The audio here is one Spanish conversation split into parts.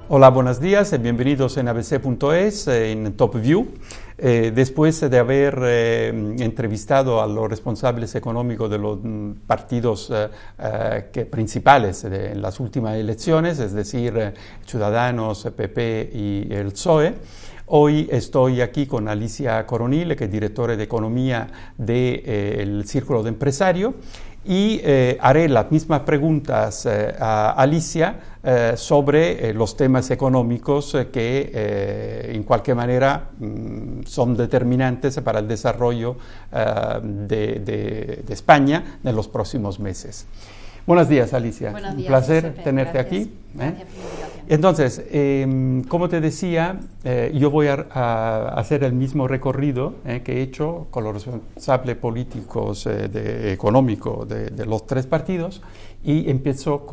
Hola, buenos días y bienvenidos en abc.es, en Top View. Después de haber entrevistado a los responsables económicos de los partidos principales en las últimas elecciones, es decir, Ciudadanos, PP y el PSOE, hoy estoy aquí con Alicia Coronil, que es directora de Economía del Círculo de Empresarios, y haré las mismas preguntas a Alicia sobre los temas económicos que en cualquier manera son determinantes para el desarrollo de España en los próximos meses. Buenos días, Alicia. Buenos días, un placer Giuseppe. tenerte Gracias. aquí. Gracias por la invitación. Entonces, como te decía, yo voy a hacer el mismo recorrido que he hecho con los responsables políticos económicos de los tres partidos, y empiezo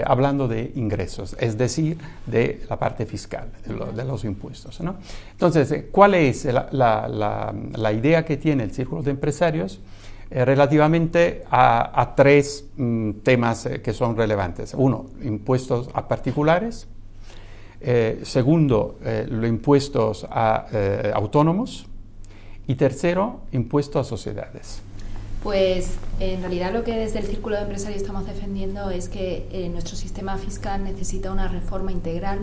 hablando de ingresos, es decir, de la parte fiscal, de los impuestos, ¿no? Entonces, ¿cuál es la idea que tiene el Círculo de Empresarios relativamente a tres temas que son relevantes? Uno, impuestos a particulares. Segundo, los impuestos a autónomos. Y tercero, impuestos a sociedades. Pues en realidad lo que desde el Círculo de Empresarios estamos defendiendo es que nuestro sistema fiscal necesita una reforma integral,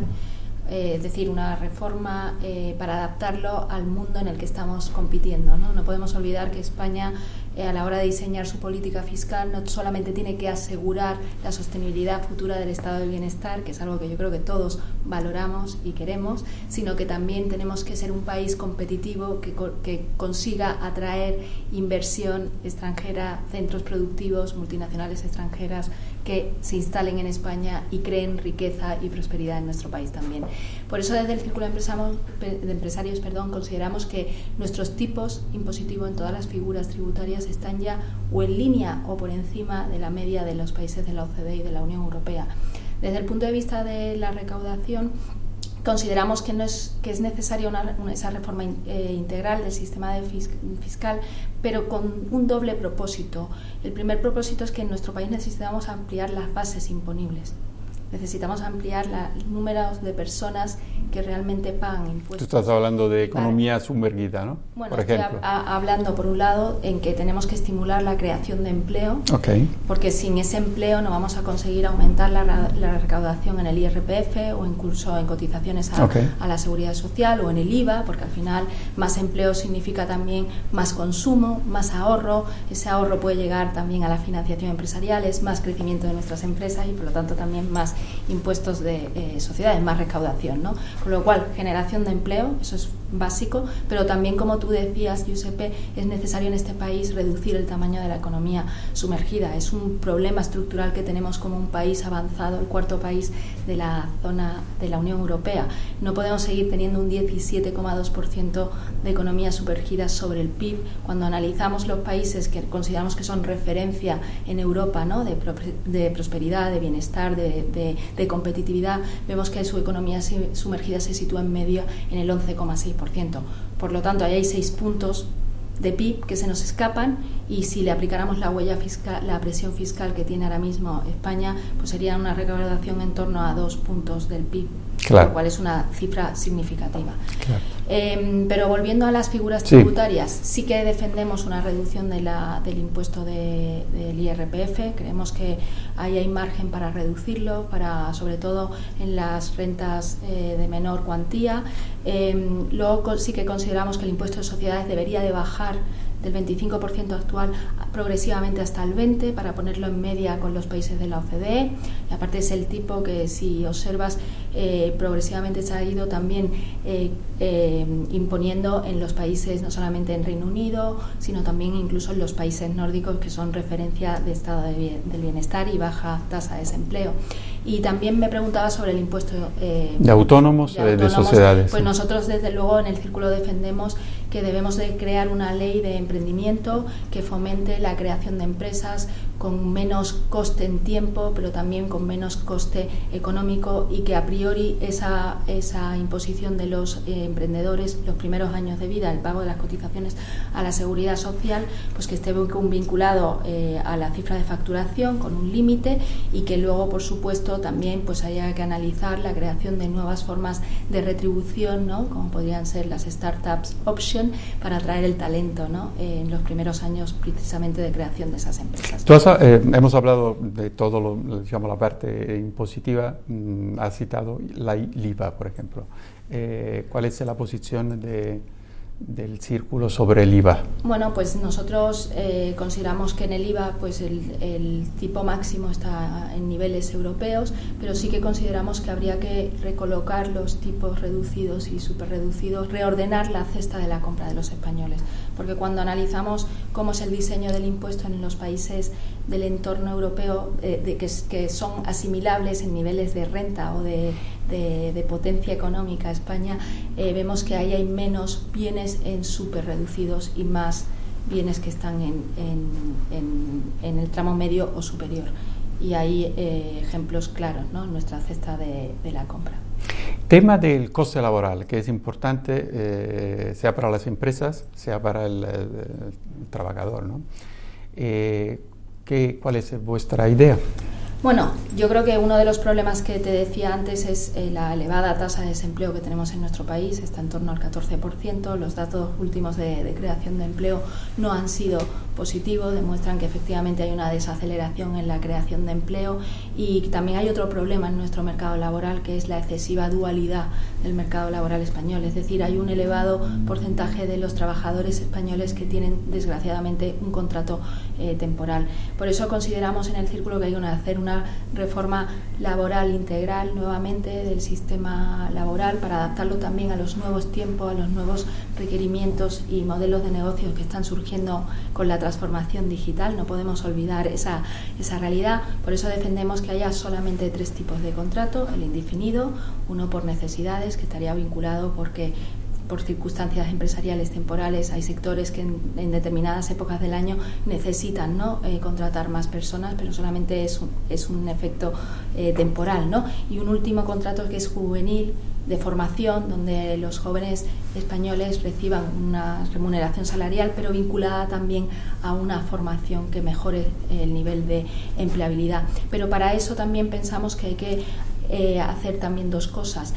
es decir, una reforma para adaptarlo al mundo en el que estamos compitiendo, ¿no? No podemos olvidar que España, a la hora de diseñar su política fiscal, no solamente tiene que asegurar la sostenibilidad futura del estado de bienestar, que es algo que yo creo que todos valoramos y queremos, sino que también tenemos que ser un país competitivo que consiga atraer inversión extranjera, centros productivos, multinacionales extranjeras que se instalen en España y creen riqueza y prosperidad en nuestro país también. Por eso desde el Círculo de Empresarios, consideramos que nuestros tipos impositivos en todas las figuras tributarias están ya o en línea o por encima de la media de los países de la OCDE y de la Unión Europea. Desde el punto de vista de la recaudación, consideramos que es necesaria esa reforma integral del sistema fiscal, pero con un doble propósito. El primer propósito es que en nuestro país necesitamos ampliar las bases imponibles. Necesitamos ampliar el número de personas que realmente pagan impuestos. Tú estás hablando de economía sumergida, ¿no? Bueno, por ejemplo. estoy hablando, por un lado, en que tenemos que estimular la creación de empleo, porque sin ese empleo no vamos a conseguir aumentar la recaudación en el IRPF o incluso en cotizaciones a la Seguridad Social o en el IVA, porque al final más empleo significa también más consumo, más ahorro. Ese ahorro puede llegar también a la financiación empresarial, es más crecimiento de nuestras empresas y por lo tanto también más impuestos de sociedades, más recaudación, ¿no? Con lo cual, generación de empleo, eso es básico, pero también, como tú decías, Giuseppe, es necesario en este país reducir el tamaño de la economía sumergida. Es un problema estructural que tenemos como un país avanzado, el cuarto país de la zona de la Unión Europea. No podemos seguir teniendo un 17,2% de economía sumergida sobre el PIB cuando analizamos los países que consideramos que son referencia en Europa, ¿no? de prosperidad, de bienestar, de competitividad. Vemos que su economía sumergida se sitúa en medio en el 11,6%. Por lo tanto, ahí hay 6 puntos de PIB que se nos escapan, y si le aplicáramos la huella fiscal, la presión fiscal que tiene ahora mismo España, pues sería una recaudación en torno a 2 puntos del PIB, lo cual es una cifra significativa. Pero volviendo a las figuras tributarias, sí que defendemos una reducción del impuesto del IRPF. Creemos que ahí hay margen para reducirlo, sobre todo en las rentas de menor cuantía. Luego sí que consideramos que el impuesto de sociedades debería de bajar del 25% actual progresivamente hasta el 20%, para ponerlo en media con los países de la OCDE. Y aparte es el tipo que, si observas, progresivamente se ha ido también imponiendo en los países, no solamente en Reino Unido, sino también incluso en los países nórdicos, que son referencia de estado del bienestar y baja tasa de desempleo. Y también me preguntaba sobre el impuesto de autónomos, de sociedades. Pues nosotros, desde luego, en el Círculo defendemos que debemos de crear una ley de emprendimiento que fomente la creación de empresas con menos coste en tiempo, pero también con menos coste económico, y que a priori esa imposición de los emprendedores los primeros años de vida, el pago de las cotizaciones a la Seguridad Social, pues que esté vinculado a la cifra de facturación con un límite, y que luego, por supuesto, tanto también pues haya que analizar la creación de nuevas formas de retribución, ¿no? Como podrían ser las startups option, para atraer el talento, ¿no? En los primeros años precisamente de creación de esas empresas. Hemos hablado de todo digamos, la parte impositiva. Has citado el IVA, por ejemplo. ¿Cuál es la posición del Círculo sobre el IVA? Bueno, pues nosotros consideramos que en el IVA pues el tipo máximo está en niveles europeos, pero sí que consideramos que habría que recolocar los tipos reducidos y superreducidos, reordenar la cesta de la compra de los españoles, porque cuando analizamos cómo es el diseño del impuesto en los países del entorno europeo, que son asimilables en niveles de renta o de potencia económica a España, vemos que ahí hay menos bienes en superreducidos y más bienes que están en el tramo medio o superior. Y hay ejemplos claros, ¿no?, en nuestra cesta de la compra. Tema del coste laboral, que es importante, sea para las empresas, sea para el trabajador, ¿no? ¿Cuál es vuestra idea? Bueno, yo creo que uno de los problemas que te decía antes es la elevada tasa de desempleo que tenemos en nuestro país, está en torno al 14%. Los datos últimos de creación de empleo no han sido positivos, demuestran que efectivamente hay una desaceleración en la creación de empleo, y también hay otro problema en nuestro mercado laboral, que es la excesiva dualidad del mercado laboral español. Es decir, hay un elevado porcentaje de los trabajadores españoles que tienen desgraciadamente un contrato temporal. Por eso consideramos en el Círculo que hay que hacer una reforma laboral integral nuevamente del sistema laboral para adaptarlo también a los nuevos tiempos, a los nuevos requerimientos y modelos de negocios que están surgiendo con la transformación digital. No podemos olvidar esa realidad. Por eso defendemos que haya solamente 3 tipos de contrato: el indefinido, uno por necesidades, que estaría vinculado porque por circunstancias empresariales temporales hay sectores que en determinadas épocas del año necesitan, ¿no?, contratar más personas, pero solamente es un efecto temporal, ¿no? Y un último contrato que es juvenil, de formación, donde los jóvenes españoles reciban una remuneración salarial, pero vinculada también a una formación que mejore el nivel de empleabilidad. Pero para eso también pensamos que hay que hacer también 2 cosas.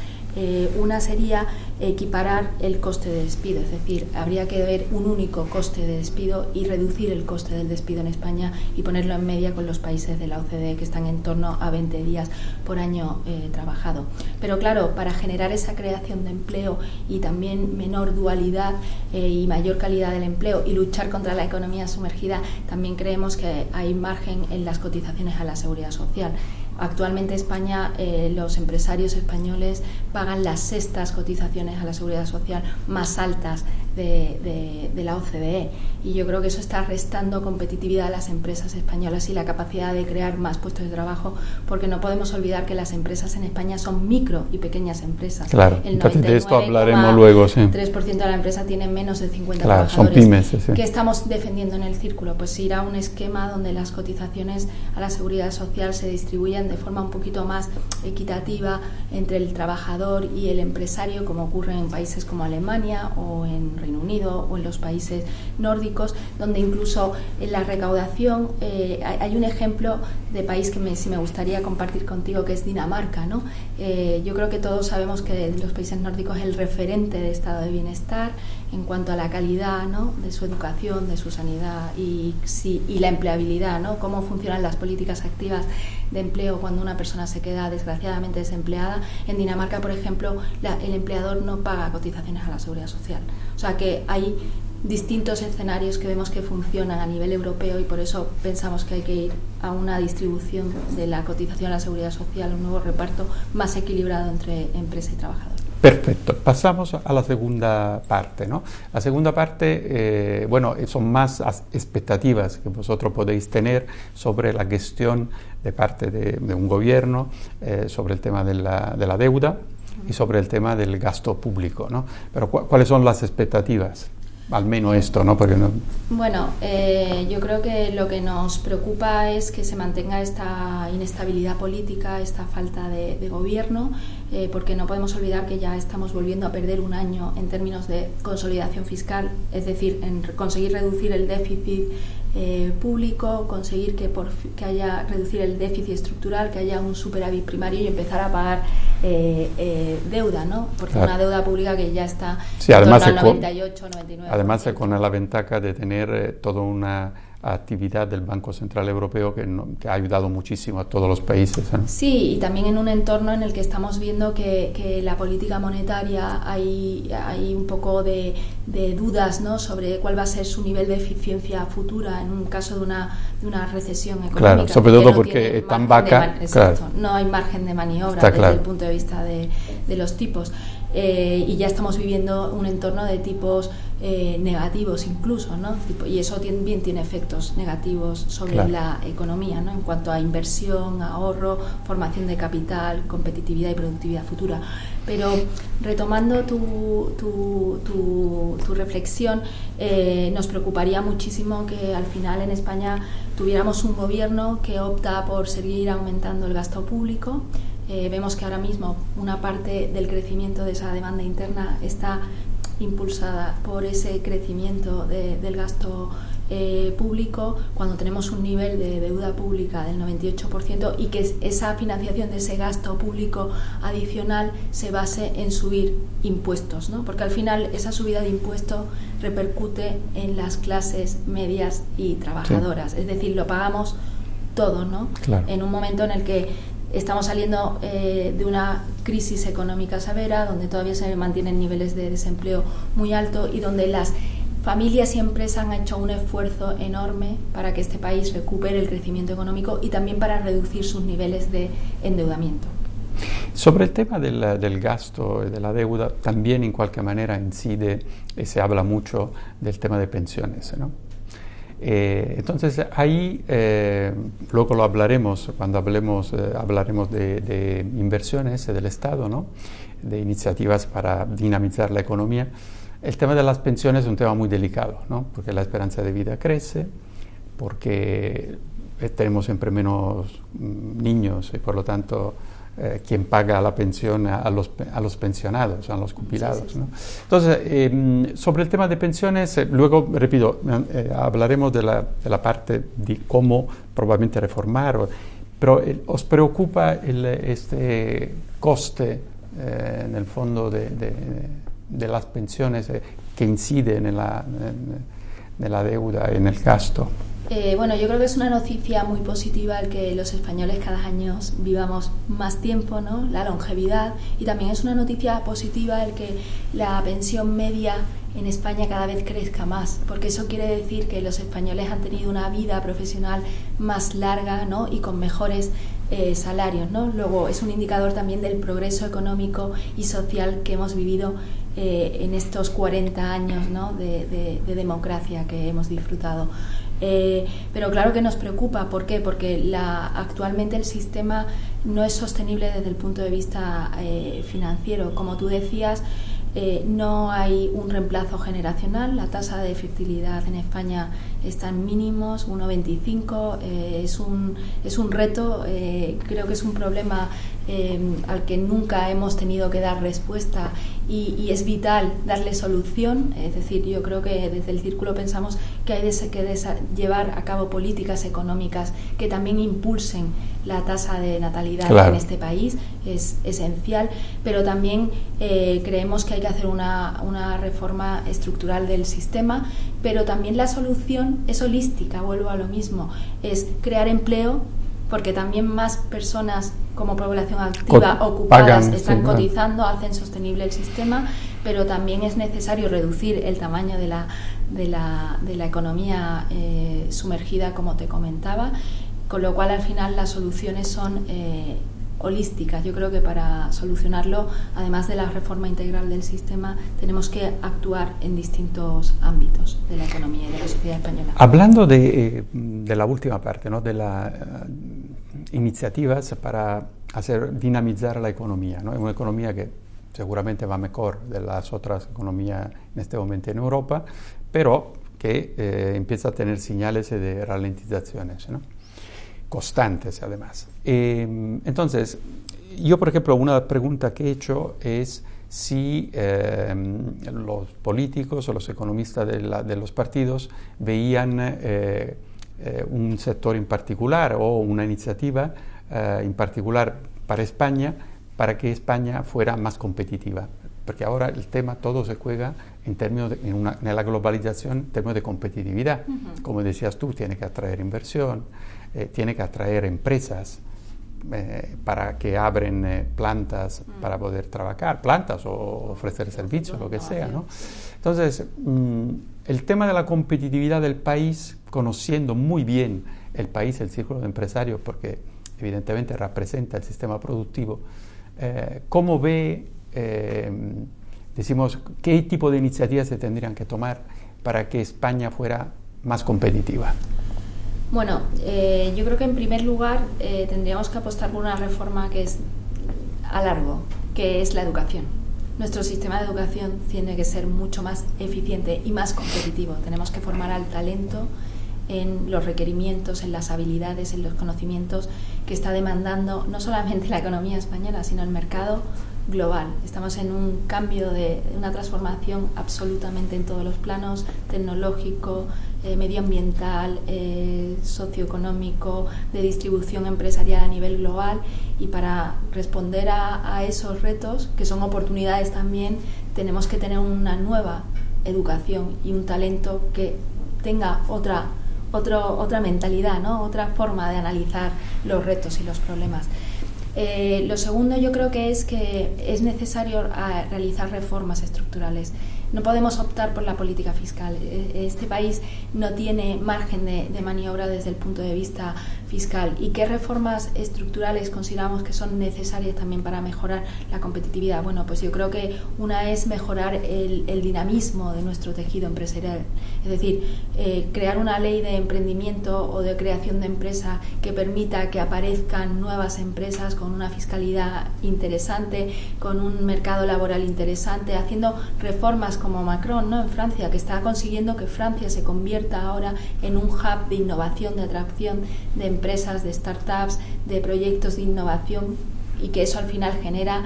Una sería equiparar el coste de despido, es decir, habría que ver un único coste de despido y reducir el coste del despido en España y ponerlo en media con los países de la OCDE, que están en torno a 20 días por año trabajado. Pero claro, para generar esa creación de empleo y también menor dualidad y mayor calidad del empleo y luchar contra la economía sumergida, también creemos que hay margen en las cotizaciones a la seguridad social. Actualmente España, los empresarios españoles pagan las 6ª cotizaciones a la seguridad social más altas de la OCDE, y yo creo que eso está restando competitividad a las empresas españolas y la capacidad de crear más puestos de trabajo, porque no podemos olvidar que las empresas en España son micro y pequeñas empresas. Claro, de esto hablaremos luego. Sí. 3% de la empresa tiene menos de 50 claro, trabajadores. Son pymes. Sí. ¿Qué estamos defendiendo en el Círculo? Pues ir a un esquema donde las cotizaciones a la seguridad social se distribuyan de forma un poquito más equitativa entre el trabajador y el empresario, como ocurre en países como Alemania o en Reino Unido o en los países nórdicos, donde incluso en la recaudación hay un ejemplo de país que me gustaría compartir contigo, que es Dinamarca, ¿no? Yo creo que todos sabemos que los países nórdicos es el referente de estado de bienestar en cuanto a la calidad, ¿no?, de su educación, de su sanidad y la empleabilidad, ¿no?, cómo funcionan las políticas activas de empleo cuando una persona se queda desgraciadamente desempleada. En Dinamarca, por ejemplo, el empleador no paga cotizaciones a la seguridad social. O sea que hay distintos escenarios que vemos que funcionan a nivel europeo, y por eso pensamos que hay que ir a una distribución de la cotización a la seguridad social, un nuevo reparto más equilibrado entre empresa y trabajador. Perfecto. Pasamos a la segunda parte, ¿no? La segunda parte, son más expectativas que vosotros podéis tener sobre la gestión de parte de un gobierno, sobre el tema de la deuda y sobre el tema del gasto público, ¿no? Pero ¿cuáles son las expectativas? Al menos esto, ¿no? Porque no... Bueno, yo creo que lo que nos preocupa es que se mantenga esta inestabilidad política, esta falta de gobierno, porque no podemos olvidar que ya estamos volviendo a perder un año en términos de consolidación fiscal, es decir, en conseguir reducir el déficit público, conseguir que haya reducir el déficit estructural, que haya un superávit primario y empezar a pagar deuda, ¿no? Porque una deuda pública que ya está en torno al 98, 99%. Además, con la ventaja de tener toda una actividad del Banco Central Europeo que ha ayudado muchísimo a todos los países, ¿no? Sí, y también en un entorno en el que estamos viendo que la política monetaria hay un poco de dudas, ¿no?, sobre cuál va a ser su nivel de eficiencia futura en un caso de una recesión económica. Claro, sobre todo porque es tan vaca. Exacto, claro. No hay margen de maniobra desde el punto de vista de los tipos. Y ya estamos viviendo un entorno de tipos negativos incluso, ¿no? Y eso también tiene efectos negativos sobre la economía, ¿no?, en cuanto a inversión, ahorro, formación de capital, competitividad y productividad futura. Pero retomando tu reflexión, nos preocuparía muchísimo que al final en España tuviéramos un gobierno que opta por seguir aumentando el gasto público. Vemos que ahora mismo una parte del crecimiento de esa demanda interna está impulsada por ese crecimiento del gasto público, cuando tenemos un nivel de deuda pública del 98% y que esa financiación de ese gasto público adicional se base en subir impuestos, ¿no? Porque al final esa subida de impuestos repercute en las clases medias y trabajadoras, es decir, lo pagamos todos, ¿no? Claro. En un momento en el que estamos saliendo de una crisis económica severa, donde todavía se mantienen niveles de desempleo muy altos y donde las familias y empresas han hecho un esfuerzo enorme para que este país recupere el crecimiento económico y también para reducir sus niveles de endeudamiento. Sobre el tema del gasto y de la deuda, también en cualquier manera incide, se habla mucho del tema de pensiones, ¿no? Entonces ahí luego lo hablaremos cuando hablaremos de inversiones del Estado, ¿no?, de iniciativas para dinamizar la economía. El tema de las pensiones es un tema muy delicado, ¿no?, porque la esperanza de vida crece, porque tenemos siempre menos niños y por lo tanto quien paga la pensión a los pensionados, a los jubilados, ¿no? Entonces, sobre el tema de pensiones, luego, repito, hablaremos de la parte de cómo probablemente reformar, pero ¿os preocupa este coste, en el fondo, de las pensiones que inciden en la deuda, en el gasto? Bueno, yo creo que es una noticia muy positiva el que los españoles cada año vivamos más tiempo, ¿no?, la longevidad, y también es una noticia positiva el que la pensión media en España cada vez crezca más, porque eso quiere decir que los españoles han tenido una vida profesional más larga, ¿no?, y con mejores salarios, ¿no? Luego es un indicador también del progreso económico y social que hemos vivido en estos 40 años, ¿no?, de democracia que hemos disfrutado. Pero claro que nos preocupa. ¿Por qué? Porque actualmente el sistema no es sostenible desde el punto de vista financiero. Como tú decías, no hay un reemplazo generacional. La tasa de fertilidad en España está en mínimos, 1,25. Es un reto, creo que es un problema al que nunca hemos tenido que dar respuesta y es vital darle solución. Es decir, yo creo que desde el Círculo pensamos que hay que llevar a cabo políticas económicas que también impulsen la tasa de natalidad en este país, es esencial, pero también creemos que hay que hacer una reforma estructural del sistema, pero también la solución es holística, vuelvo a lo mismo, es crear empleo, porque también más personas como población activa ocupadas están cotizando, hacen sostenible el sistema, pero también es necesario reducir el tamaño de la economía sumergida, como te comentaba, con lo cual al final las soluciones son holísticas. Yo creo que para solucionarlo, además de la reforma integral del sistema, tenemos que actuar en distintos ámbitos de la economía y de la sociedad española. Hablando de la última parte, ¿no?, de las iniciativas para dinamizar la economía, ¿no? Es una economía que seguramente va mejor de las otras economías en este momento en Europa, pero que empieza a tener señales de ralentizaciones, ¿no?, constantes además. Entonces, yo por ejemplo, una pregunta que he hecho es si los políticos o los economistas de los partidos veían un sector en particular o una iniciativa en particular para España, para que España fuera más competitiva. Porque ahora el tema todo se juega en términos en la globalización, en términos de competitividad. Como decías tú, tiene que atraer inversión, tiene que atraer empresas para que abren plantas para poder trabajar, plantas o ofrecer servicios, lo que sea, ¿no? Entonces, el tema de la competitividad del país, conociendo muy bien el país, el círculo de empresarios, porque evidentemente representa el sistema productivo, ¿cómo ve, decimos, qué tipo de iniciativas se tendrían que tomar para que España fuera más competitiva? Bueno, yo creo que en primer lugar tendríamos que apostar por una reforma que es a largo, que es la educación. Nuestro sistema de educación tiene que ser mucho más eficiente y más competitivo. Tenemos que formar al talento en los requerimientos, en las habilidades, en los conocimientos que está demandando no solamente la economía española, sino el mercado global. Estamos en un cambio de una transformación absolutamente en todos los planos, tecnológico, medioambiental, socioeconómico, de distribución empresarial a nivel global, y para responder a esos retos, que son oportunidades también, tenemos que tener una nueva educación y un talento que tenga otra mentalidad, ¿no? Otra forma de analizar los retos y los problemas. Lo segundo, yo creo que es necesario realizar reformas estructurales. No podemos optar por la política fiscal. Este país no tiene margen de maniobra desde el punto de vista fiscal. ¿Y qué reformas estructurales consideramos que son necesarias también para mejorar la competitividad? Bueno, pues yo creo que una es mejorar el dinamismo de nuestro tejido empresarial. Es decir, crear una ley de emprendimiento o de creación de empresa que permita que aparezcan nuevas empresas con una fiscalidad interesante, con un mercado laboral interesante, haciendo reformas como Macron, ¿no?, en Francia, que está consiguiendo que Francia se convierta ahora en un hub de innovación, de atracción de empresas, de startups, de proyectos de innovación, y que eso al final genera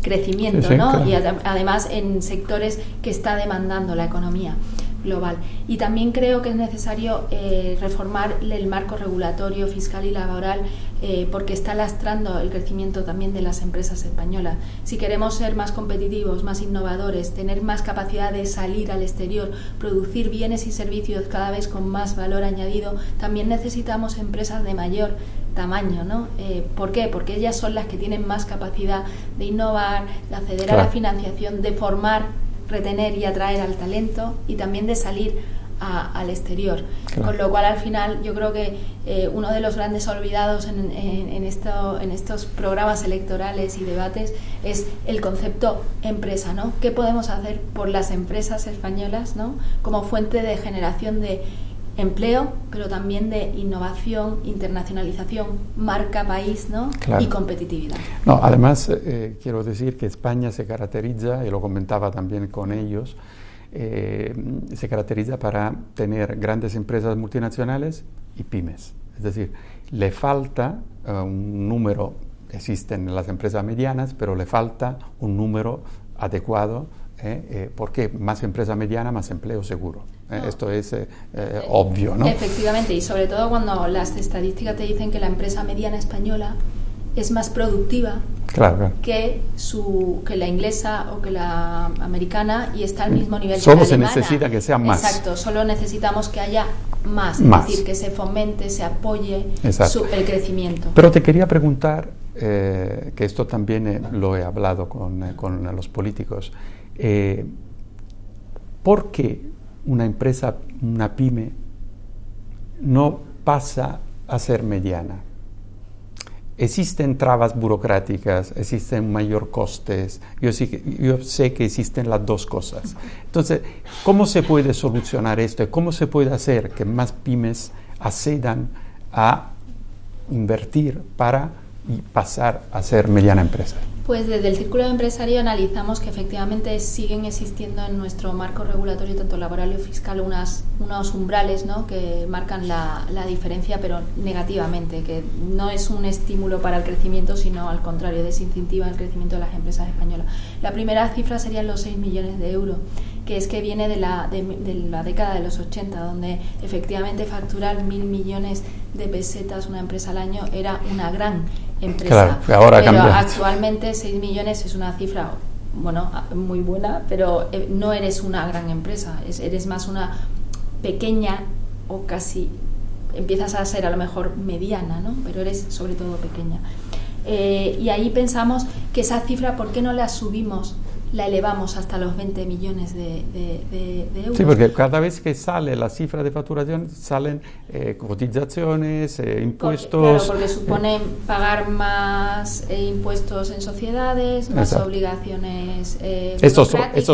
crecimiento, sí, ¿no? Claro. Y además en sectores que está demandando la economía global. Y también creo que es necesario reformar el marco regulatorio, fiscal y laboral, porque está lastrando el crecimiento también de las empresas españolas. Si queremos ser más competitivos, más innovadores, tener más capacidad de salir al exterior, producir bienes y servicios cada vez con más valor añadido, también necesitamos empresas de mayor tamaño, ¿no? ¿Por qué? Porque ellas son las que tienen más capacidad de innovar, de acceder a la financiación, de formar, retener y atraer al talento, y también de salir al exterior. Claro. Con lo cual, al final, yo creo que uno de los grandes olvidados en estos programas electorales y debates es el concepto empresa, ¿no? ¿Qué podemos hacer por las empresas españolas, ¿no?, como fuente de generación de empleo, pero también de innovación, internacionalización, marca país, ¿no? Claro. Y competitividad. No, además, quiero decir que España se caracteriza, y lo comentaba también con ellos, se caracteriza para tener grandes empresas multinacionales y pymes. Es decir, le falta un número, existen las empresas medianas, pero le falta un número adecuado, porque más empresa mediana, más empleo seguro. Esto es obvio, ¿no? Efectivamente, y sobre todo cuando las estadísticas te dicen que la empresa mediana española es más productiva, claro. que la inglesa o que la americana, y está al mismo nivel solo que la alemana. Se necesita que sea más. Exacto, solo necesitamos que haya más. Es decir, que se fomente, se apoye el crecimiento. Pero te quería preguntar, que esto también lo he hablado con los políticos, ¿por qué una empresa, una pyme, no pasa a ser mediana? Existen trabas burocráticas, existen mayor costes, yo sé que existen las dos cosas. Entonces, ¿cómo se puede solucionar esto? ¿Cómo se puede hacer que más pymes accedan a invertir para y pasar a ser mediana empresa? Pues desde el Círculo de Empresario analizamos que efectivamente siguen existiendo en nuestro marco regulatorio, tanto laboral y fiscal, unos umbrales, ¿no?, que marcan la diferencia, pero negativamente, que no es un estímulo para el crecimiento, sino al contrario, desincentiva el crecimiento de las empresas españolas. La primera cifra serían los 6 millones de euros, que es que viene de la década de los 80, donde efectivamente facturar 1.000 millones de pesetas una empresa al año era una gran empresa. Claro, ahora pero cambia. Actualmente 6 millones es una cifra, bueno, muy buena, pero no eres una gran empresa, eres más una pequeña o casi, empiezas a ser a lo mejor mediana, ¿no?, pero eres sobre todo pequeña. Y ahí pensamos que esa cifra, ¿por qué no la subimos? La elevamos hasta los 20 millones de euros. Sí, porque cada vez que sale la cifra de facturación salen cotizaciones, impuestos. Claro, porque suponen pagar más impuestos en sociedades, más obligaciones estos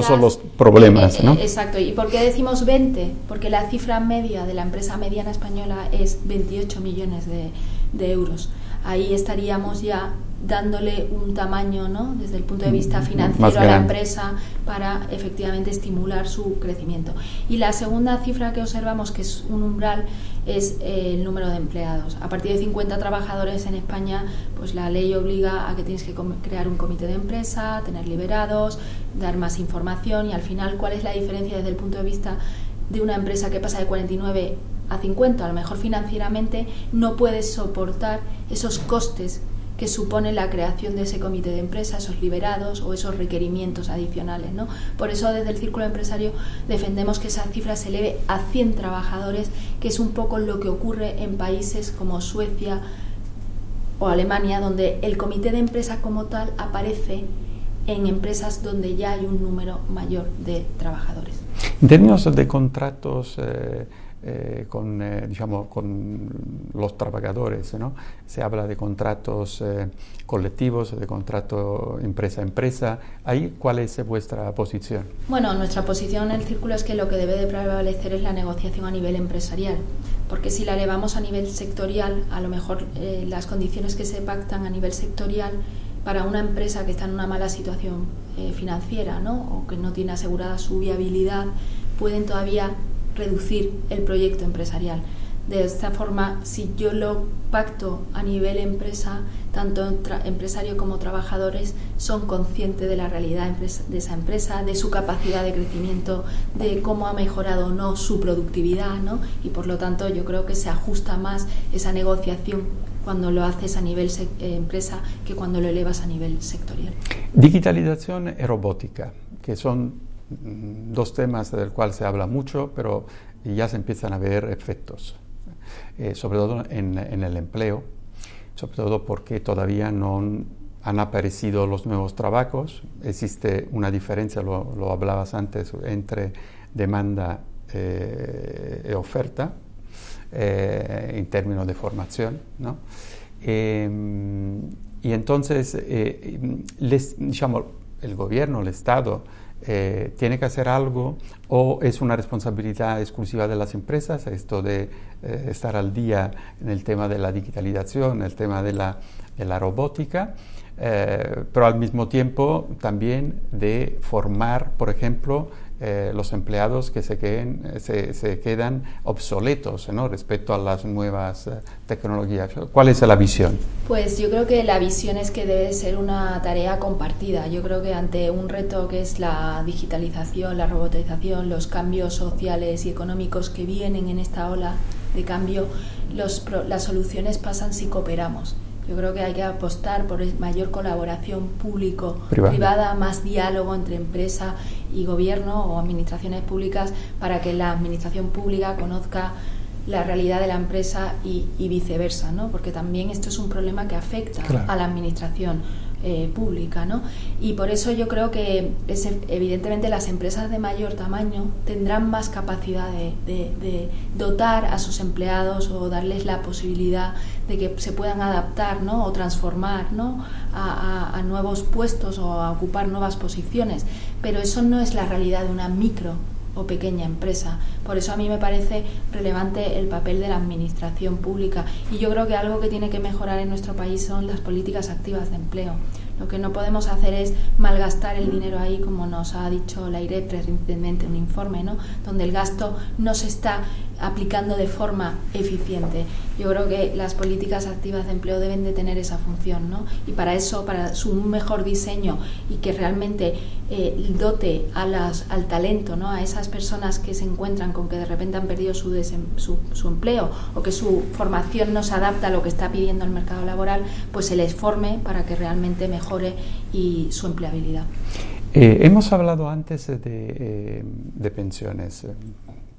son los problemas, ¿no? Exacto. ¿Y por qué decimos 20? Porque la cifra media de la empresa mediana española es 28 millones de euros. Ahí estaríamos ya dándole un tamaño, ¿no?, desde el punto de vista financiero a la empresa para efectivamente estimular su crecimiento. Y la segunda cifra que observamos, que es un umbral, es el número de empleados. A partir de 50 trabajadores en España, pues la ley obliga a que tienes que crear un comité de empresa, tener liberados, dar más información, y al final, ¿cuál es la diferencia desde el punto de vista de una empresa que pasa de 49 a 50? A lo mejor financieramente no puedes soportar esos costes que supone la creación de ese comité de empresa, esos liberados o esos requerimientos adicionales, ¿no? Por eso desde el Círculo Empresario defendemos que esa cifra se eleve a 100 trabajadores, que es un poco lo que ocurre en países como Suecia o Alemania, donde el comité de empresa como tal aparece en empresas donde ya hay un número mayor de trabajadores. En términos de contratos con los trabajadores, ¿no?, se habla de contratos colectivos, de contrato empresa a empresa. ¿Ahí cuál es vuestra posición? Bueno, nuestra posición en el Círculo es que lo que debe de prevalecer es la negociación a nivel empresarial, porque si la elevamos a nivel sectorial, a lo mejor las condiciones que se pactan a nivel sectorial para una empresa que está en una mala situación financiera, ¿no?, o que no tiene asegurada su viabilidad, pueden todavía reducir el proyecto empresarial. De esta forma, si yo lo pacto a nivel empresa, tanto empresario como trabajadores son conscientes de la realidad de esa empresa, de su capacidad de crecimiento, de cómo ha mejorado o no su productividad, ¿no?, y por lo tanto yo creo que se ajusta más esa negociación cuando lo haces a nivel empresa que cuando lo elevas a nivel sectorial. Digitalización y robótica, que son dos temas del cual se habla mucho, pero ya se empiezan a ver efectos, sobre todo en el empleo, sobre todo porque todavía no han aparecido los nuevos trabajos. Existe una diferencia, lo hablabas antes, entre demanda y oferta en términos de formación, ¿no? Y entonces, el gobierno, el Estado, tiene que hacer algo, o es una responsabilidad exclusiva de las empresas, esto de estar al día en el tema de la digitalización, en el tema de la robótica, pero al mismo tiempo también de formar, por ejemplo, los empleados que se quedan obsoletos, ¿no?, respecto a las nuevas tecnologías. ¿Cuál es la visión? Pues yo creo que la visión es que debe ser una tarea compartida. Yo creo que ante un reto que es la digitalización, la robotización, los cambios sociales y económicos que vienen en esta ola de cambio, las soluciones pasan si cooperamos. Yo creo que hay que apostar por mayor colaboración público-privada, más diálogo entre empresa y gobierno o administraciones públicas, para que la administración pública conozca la realidad de la empresa y viceversa, ¿no? Porque también esto es un problema que afecta a la administración pública, ¿no? Y por eso yo creo que evidentemente las empresas de mayor tamaño tendrán más capacidad de dotar a sus empleados o darles la posibilidad de que se puedan adaptar, ¿no?, o transformar, ¿no?, a nuevos puestos o a ocupar nuevas posiciones, pero eso no es la realidad de una micro o pequeña empresa. Por eso a mí me parece relevante el papel de la administración pública, y yo creo que algo que tiene que mejorar en nuestro país son las políticas activas de empleo. Lo que no podemos hacer es malgastar el dinero ahí, como nos ha dicho la IREF recientemente, un informe, ¿no?, donde el gasto no se está aplicando de forma eficiente. Yo creo que las políticas activas de empleo deben de tener esa función, ¿no? Y para eso, para su mejor diseño y que realmente dote al talento, ¿no?, a esas personas que se encuentran con que de repente han perdido su empleo, o que su formación no se adapta a lo que está pidiendo el mercado laboral, pues se les forme para que realmente mejore y su empleabilidad. Hemos hablado antes de pensiones,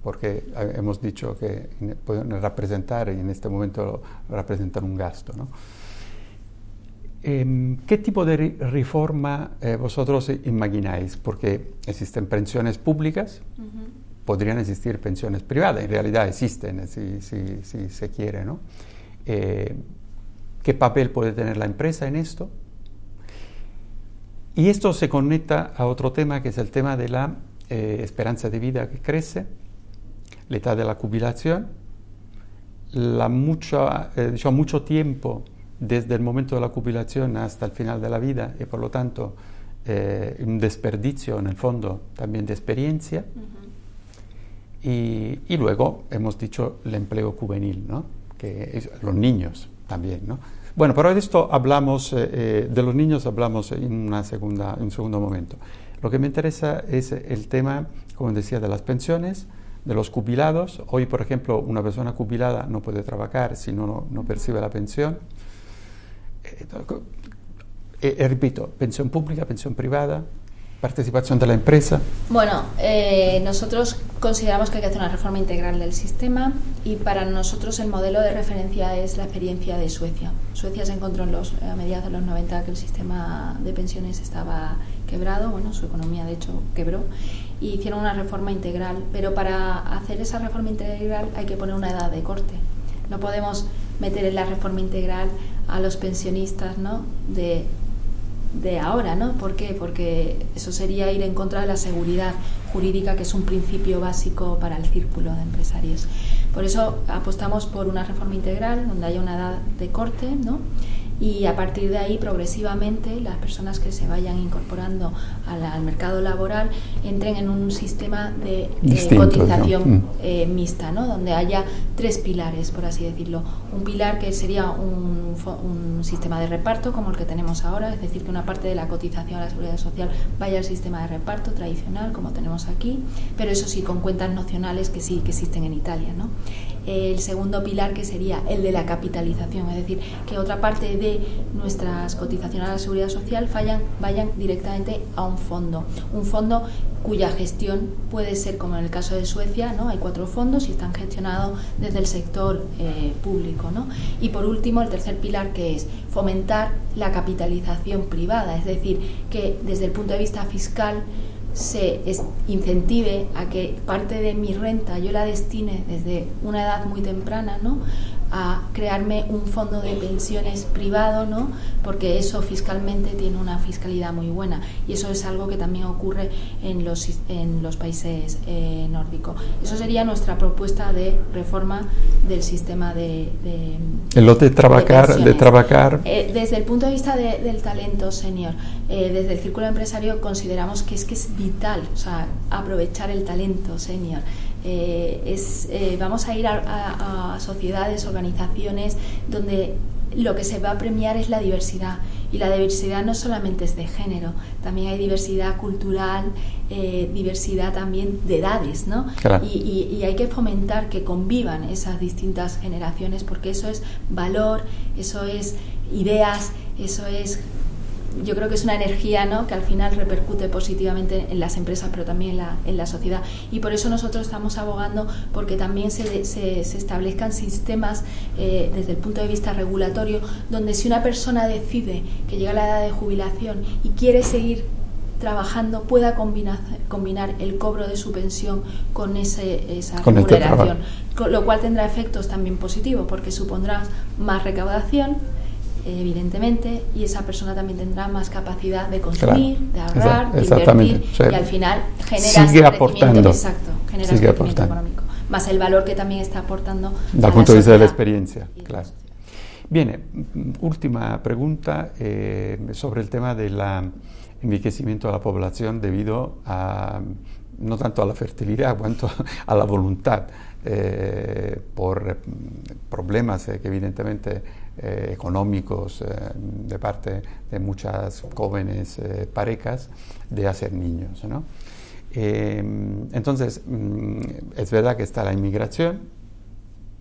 porque hemos dicho que pueden representar, y en este momento representan un gasto, ¿no? ¿Qué tipo de reforma vosotros imagináis? Porque existen pensiones públicas, podrían existir pensiones privadas, en realidad existen, si se quiere, ¿no? ¿Qué papel puede tener la empresa en esto? Y esto se conecta a otro tema, que es el tema de la esperanza de vida que crece, la edad de la jubilación, mucho tiempo desde el momento de la jubilación hasta el final de la vida, y por lo tanto un desperdicio en el fondo también de experiencia. Y luego hemos dicho el empleo juvenil, ¿no?, que es los niños también, ¿no? Bueno, pero de esto hablamos, de los niños hablamos en un segundo momento. Lo que me interesa es el tema, como decía, de las pensiones, de los jubilados. Hoy, por ejemplo, una persona jubilada no puede trabajar si no percibe la pensión. Repito, pensión pública, pensión privada, participación de la empresa. Bueno, nosotros consideramos que hay que hacer una reforma integral del sistema, y para nosotros el modelo de referencia es la experiencia de Suecia. Suecia se encontró a mediados de los 90 que el sistema de pensiones estaba quebrado, bueno, su economía de hecho quebró, y hicieron una reforma integral, pero para hacer esa reforma integral hay que poner una edad de corte. No podemos meter en la reforma integral a los pensionistas, ¿no?, de ahora, ¿no? ¿Por qué? Porque eso sería ir en contra de la seguridad jurídica, que es un principio básico para el círculo de empresarios. Por eso apostamos por una reforma integral donde haya una edad de corte, ¿no?, y a partir de ahí progresivamente las personas que se vayan incorporando al mercado laboral entren en un sistema de cotización mixta, ¿no?, donde haya 3 pilares, por así decirlo. Un pilar que sería un sistema de reparto como el que tenemos ahora, es decir, que una parte de la cotización a la seguridad social vaya al sistema de reparto tradicional como tenemos aquí, pero eso sí, con cuentas nacionales que sí que existen en Italia, ¿no? El segundo pilar, que sería el de la capitalización, es decir, que otra parte de nuestras cotizaciones a la seguridad social vayan directamente a un fondo cuya gestión puede ser, como en el caso de Suecia, ¿no?, hay 4 fondos y están gestionados desde el sector público, ¿no? Y por último, el tercer pilar, que es fomentar la capitalización privada, es decir, que desde el punto de vista fiscal se incentive a que parte de mi renta yo la destine desde una edad muy temprana, ¿no?, a crearme un fondo de pensiones privado, ¿no?, porque eso fiscalmente tiene una fiscalidad muy buena, y eso es algo que también ocurre en los países nórdicos. Eso sería nuestra propuesta de reforma del sistema de trabajar desde el punto de vista del talento senior. Desde el círculo empresario consideramos que es vital, o sea, aprovechar el talento senior. Vamos a ir a sociedades, organizaciones donde lo que se va a premiar es la diversidad, y la diversidad no solamente es de género, también hay diversidad cultural, diversidad también de edades, ¿no? Claro. Y hay que fomentar que convivan esas distintas generaciones, porque eso es valor, eso es ideas, eso es, yo creo que es una energía, ¿no?, que al final repercute positivamente en las empresas, pero también en la sociedad. Y por eso nosotros estamos abogando porque también se establezcan sistemas desde el punto de vista regulatorio, donde si una persona decide que llega a la edad de jubilación y quiere seguir trabajando, pueda combinar el cobro de su pensión con esa remuneración, lo cual tendrá efectos también positivos, porque supondrá más recaudación, evidentemente, y esa persona también tendrá más capacidad de consumir, de ahorrar, de exactamente, invertir, y al final genera sigue aportando, genera crecimiento económico, más el valor que también está aportando dal punto de vista de la experiencia. Claro. Bene, última pregunta sobre el tema del envejecimiento de la población debido a no tanto a la fertilidad cuanto a la voluntad, por problemas que evidentemente económicos de parte de muchas jóvenes parejas de hacer niños, ¿no? Entonces, es verdad que está la inmigración,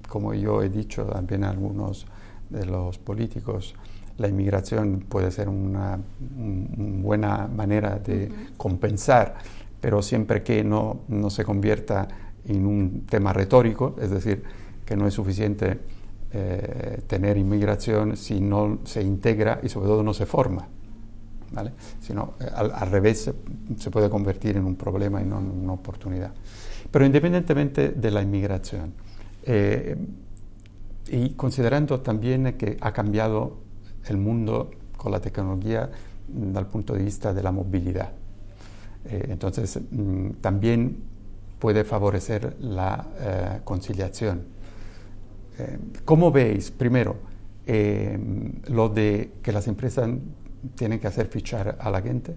como yo he dicho también a algunos de los políticos, la inmigración puede ser una buena manera de compensar, pero siempre que no se convierta en un tema retórico, es decir, que no es suficiente tener inmigración si no se integra y sobre todo no se forma, ¿vale? Sino al revés se puede convertir en un problema y no en una oportunidad. Pero independientemente de la inmigración, y considerando también que ha cambiado el mundo con la tecnología dal punto de vista de la movilidad, entonces también puede favorecer la conciliación. ¿Cómo veis, primero, lo de que las empresas tienen que hacer fichar a la gente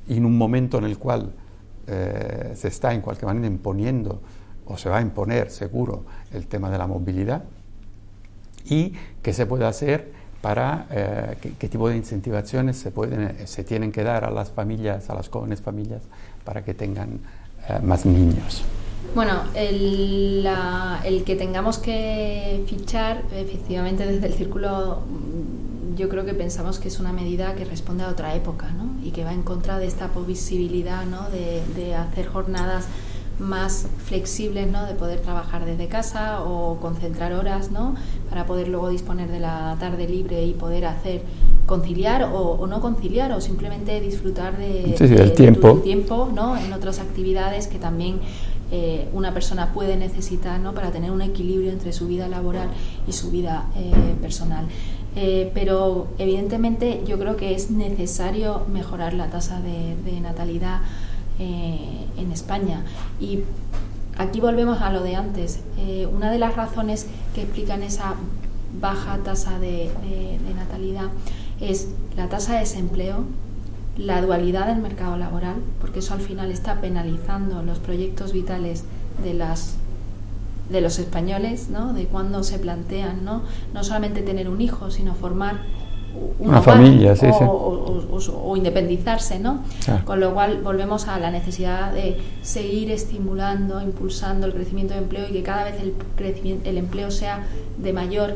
en un momento en el cual se está en cualquier manera imponiendo, o se va a imponer seguro, el tema de la movilidad? ¿Y qué se puede hacer para qué tipo de incentivaciones se tienen que dar a las familias, a las jóvenes familias, para que tengan más niños? Bueno, el que tengamos que fichar, efectivamente, desde el Círculo, yo creo que pensamos que es una medida que responde a otra época, ¿no? Y que va en contra de esta posibilidad, ¿no?, de hacer jornadas más flexibles, ¿no?, de poder trabajar desde casa o concentrar horas, ¿no?, para poder luego disponer de la tarde libre y poder conciliar o no conciliar, o simplemente disfrutar de tu tiempo, ¿no?, en otras actividades que también una persona puede necesitar, ¿no?, para tener un equilibrio entre su vida laboral y su vida personal. Pero evidentemente yo creo que es necesario mejorar la tasa de natalidad en España, y aquí volvemos a lo de antes. Una de las razones que explican esa baja tasa de natalidad es la tasa de desempleo, la dualidad del mercado laboral, porque eso al final está penalizando los proyectos vitales de los españoles, ¿no?, de cuando se plantean, no solamente tener un hijo, sino formar una familia, sí, o independizarse, ¿no? Claro. Con lo cual volvemos a la necesidad de seguir estimulando, impulsando el crecimiento de empleo, y que cada vez el empleo sea de mayor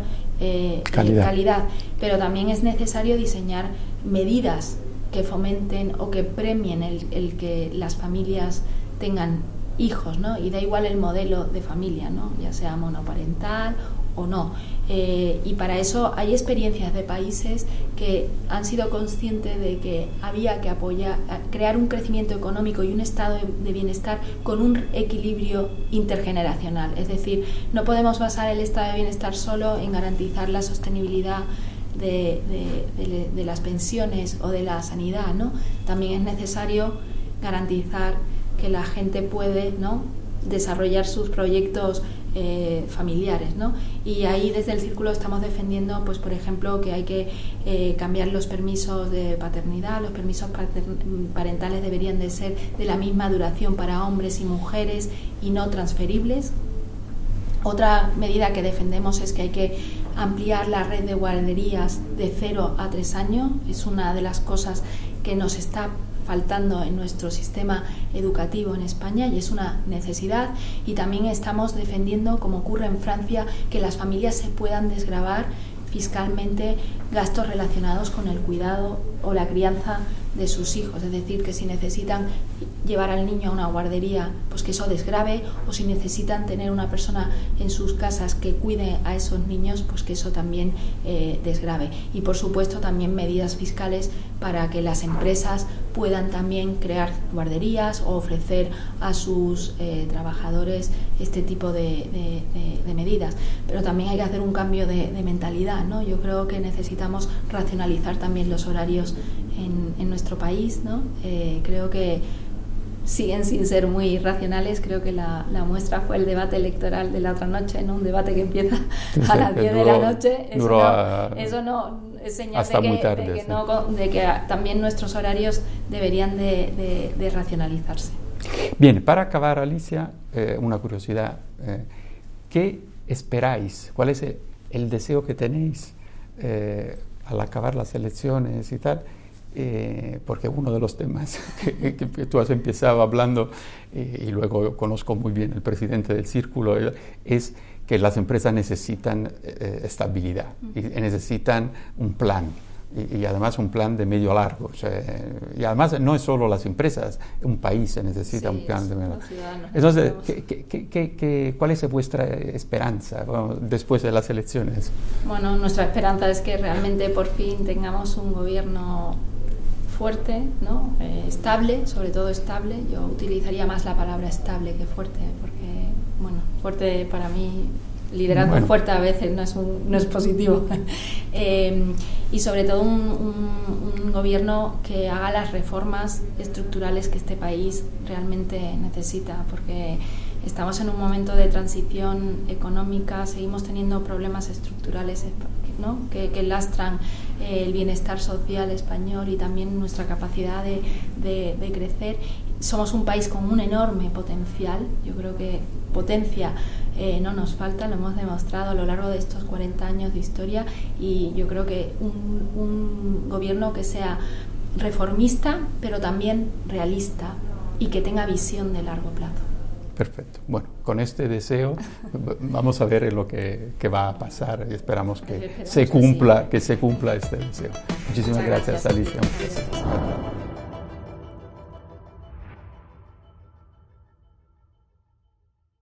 calidad. Pero también es necesario diseñar medidas que fomenten o que premien el que las familias tengan hijos, ¿no? Y da igual el modelo de familia, ¿no?, ya sea monoparental o no. Y para eso hay experiencias de países que han sido conscientes de que había que crear un crecimiento económico y un estado de bienestar con un equilibrio intergeneracional. Es decir, no podemos basar el estado de bienestar solo en garantizar la sostenibilidad de las pensiones o de la sanidad, ¿no? También es necesario garantizar que la gente puede, ¿no?, desarrollar sus proyectos familiares, ¿no? Y ahí desde el Círculo estamos defendiendo, pues por ejemplo, que hay que cambiar los permisos de paternidad. Los permisos parentales deberían de ser de la misma duración para hombres y mujeres y no transferibles. Otra medida que defendemos es que hay que ampliar la red de guarderías de 0 a 3 años. Es una de las cosas que nos está faltando en nuestro sistema educativo en España, y es una necesidad. Y también estamos defendiendo, como ocurre en Francia, que las familias se puedan desgravar fiscalmente gastos relacionados con el cuidado o la crianza de sus hijos. Es decir, que si necesitan llevar al niño a una guardería, pues que eso desgrave, o si necesitan tener una persona en sus casas que cuide a esos niños, pues que eso también desgrave. Y por supuesto también medidas fiscales para que las empresas puedan también crear guarderías o ofrecer a sus trabajadores este tipo de medidas. Pero también hay que hacer un cambio de mentalidad, ¿no? Yo creo que necesitamos racionalizar también los horarios en nuestro país, ¿no? Creo que siguen sin ser muy racionales. Creo que la muestra fue el debate electoral de la otra noche, ¿no? Un debate que empieza a las 10 de la noche. Eso no es señal de que también nuestros horarios deberían de racionalizarse. Bien, para acabar, Alicia, una curiosidad. ¿Qué esperáis? ¿Cuál es el deseo que tenéis al acabar las elecciones y tal? Porque uno de los temas que tú has empezado hablando, y luego conozco muy bien el presidente del Círculo, es que las empresas necesitan estabilidad y necesitan un plan. Y además un plan de medio a largo. O sea, y además no es solo las empresas, un país se necesita un plan de medio a largo. Entonces, ¿cuál es vuestra esperanza después de las elecciones? Bueno, nuestra esperanza es que realmente por fin tengamos un gobierno fuerte, ¿no? Estable, sobre todo estable. Yo utilizaría más la palabra estable que fuerte, porque, bueno, fuerte para mí, liderazgo fuerte a veces no es positivo. Y sobre todo un gobierno que haga las reformas estructurales que este país realmente necesita, porque estamos en un momento de transición económica, seguimos teniendo problemas estructurales, ¿no? que lastran el bienestar social español y también nuestra capacidad de crecer. Somos un país con un enorme potencial. Yo creo que potencia no nos falta, lo hemos demostrado a lo largo de estos 40 años de historia, y yo creo que un gobierno que sea reformista pero también realista y que tenga visión de largo plazo. Perfecto. Bueno, con este deseo vamos a ver lo que va a pasar y esperamos que se cumpla este deseo. Muchísimas gracias, Alicia.